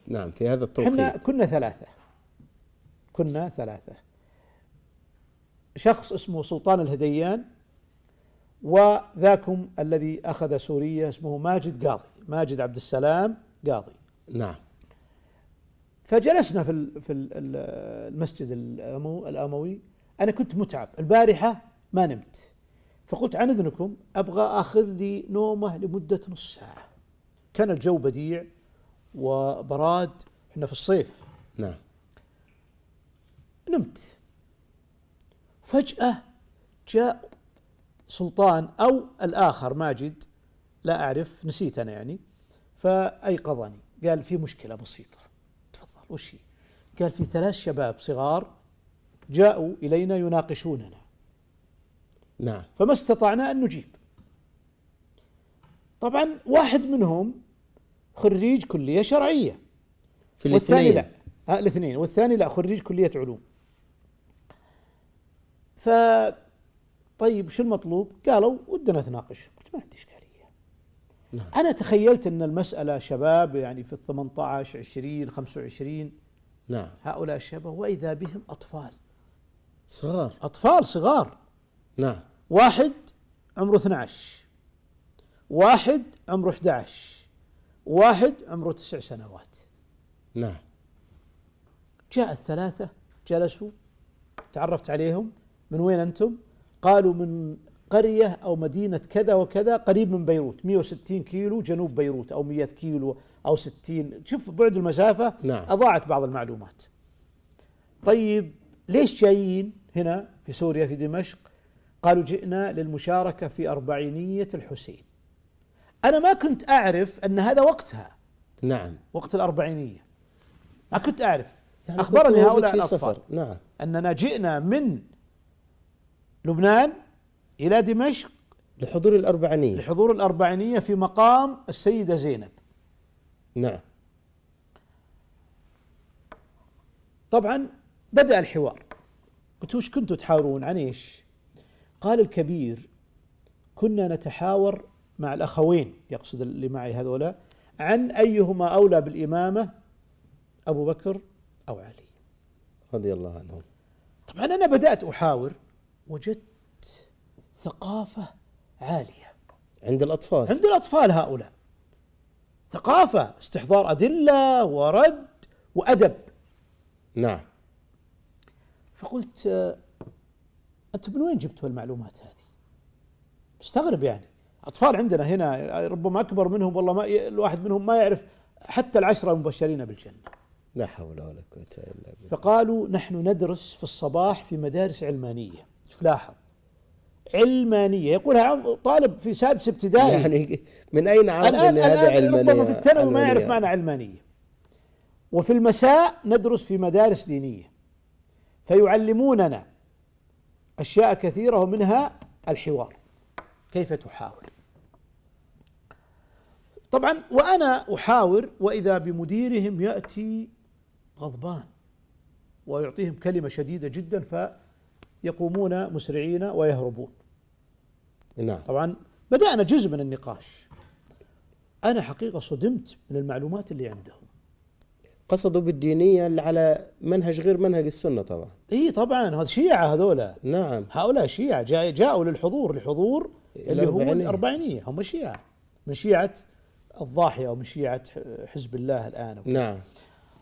نعم في هذا احنا التوقيت. كنا ثلاثة. شخص اسمه سلطان الهديان، وذاكم الذي أخذ سوريا اسمه ماجد قاضي، ماجد عبد السلام قاضي. نعم. فجلسنا في المسجد الأموي. أنا كنت متعب البارحة ما نمت، فقلت عن إذنكم أبغى أخذ لي نومة لمدة نص ساعة. كان الجو بديع وبراد، إحنا في الصيف. نعم. نمت، فجأة جاء سلطان أو الآخر ماجد لا أعرف، نسيت أنا يعني، فأيقظني قال في مشكلة بسيطة. تفضل. وش هي؟ قال في 3 شباب صغار جاءوا إلينا يناقشوننا. نعم. فما استطعنا أن نجيب. طبعا واحد منهم خريج كلية شرعية، في والثاني الاثنين. لا، الاثنين، والثاني لا، خريج كلية علوم. طيب شو المطلوب؟ قالوا ودنا نتناقش. قلت ما عندي إشكالية. نعم. أنا تخيلت أن المسألة شباب يعني في 18 20 25. نعم. هؤلاء الشباب وإذا بهم أطفال صغار. أطفال صغار. نعم. واحد عمره 12، واحد عمره 11، واحد عمره 9 سنوات. نعم. جاء الثلاثة جلسوا، تعرفت عليهم. من وين أنتم؟ قالوا من قرية أو مدينة كذا وكذا قريب من بيروت، 160 كيلو جنوب بيروت أو 100 كيلو أو 60. شوف بعد المسافة. نعم. أضاعت بعض المعلومات. طيب ليش جايين هنا في سوريا في دمشق؟ قالوا جئنا للمشاركة في أربعينية الحسين. أنا ما كنت أعرف أن هذا وقتها. نعم. وقت الأربعينية ما كنت أعرف. يعني أخبرني هؤلاء في الأطفال سفر. نعم. أننا جئنا من لبنان إلى دمشق لحضور الأربعينية. لحضور الأربعينية في مقام السيدة زينب. نعم. طبعا بدأ الحوار. قلت وش كنتوا تحاورون عن إيش؟ قال الكبير كنا نتحاور مع الأخوين، يقصد اللي معي هذولا، عن أيهما أولى بالإمامة، أبو بكر أو علي رضي الله عنهم. طبعا أنا بدأت أحاور، وجدت ثقافة عالية عند الأطفال. عند الأطفال هؤلاء، ثقافة استحضار أدلة ورد وأدب. نعم. فقلت أنتم من وين جبتوا المعلومات هذه؟ مستغرب يعني. أطفال عندنا هنا ربما أكبر منهم، والله ما الواحد منهم ما يعرف حتى ال10 المبشرين بالجنة. لا حول ولا قوة إلا بالله. فقالوا نحن ندرس في الصباح في مدارس علمانية. شوف لاحظ، علمانية يقولها طالب في سادس ابتدائي. يعني من أين عرف أن هذا علمانية؟ ربما في الثانوي ما يعرف معنى علمانية. وفي المساء ندرس في مدارس دينية، فيعلموننا أشياء كثيرة ومنها الحوار، كيف تحاور. طبعا وأنا أحاور وإذا بمديرهم يأتي غضبان ويعطيهم كلمة شديدة جدا، فيقومون مسرعين ويهربون. نعم. طبعا بدأنا جزء من النقاش. أنا حقيقة صدمت من المعلومات اللي عندهم. قصدوا بالدينية اللي على منهج غير منهج السنة طبعا. إيه طبعا، هذا شيعة هذولا. نعم. هؤلاء شيعة جاءوا للحضور اللي هو الأربعينية. هم شيعة من شيعة الضاحية ومن شيعة حزب الله الآن. نعم.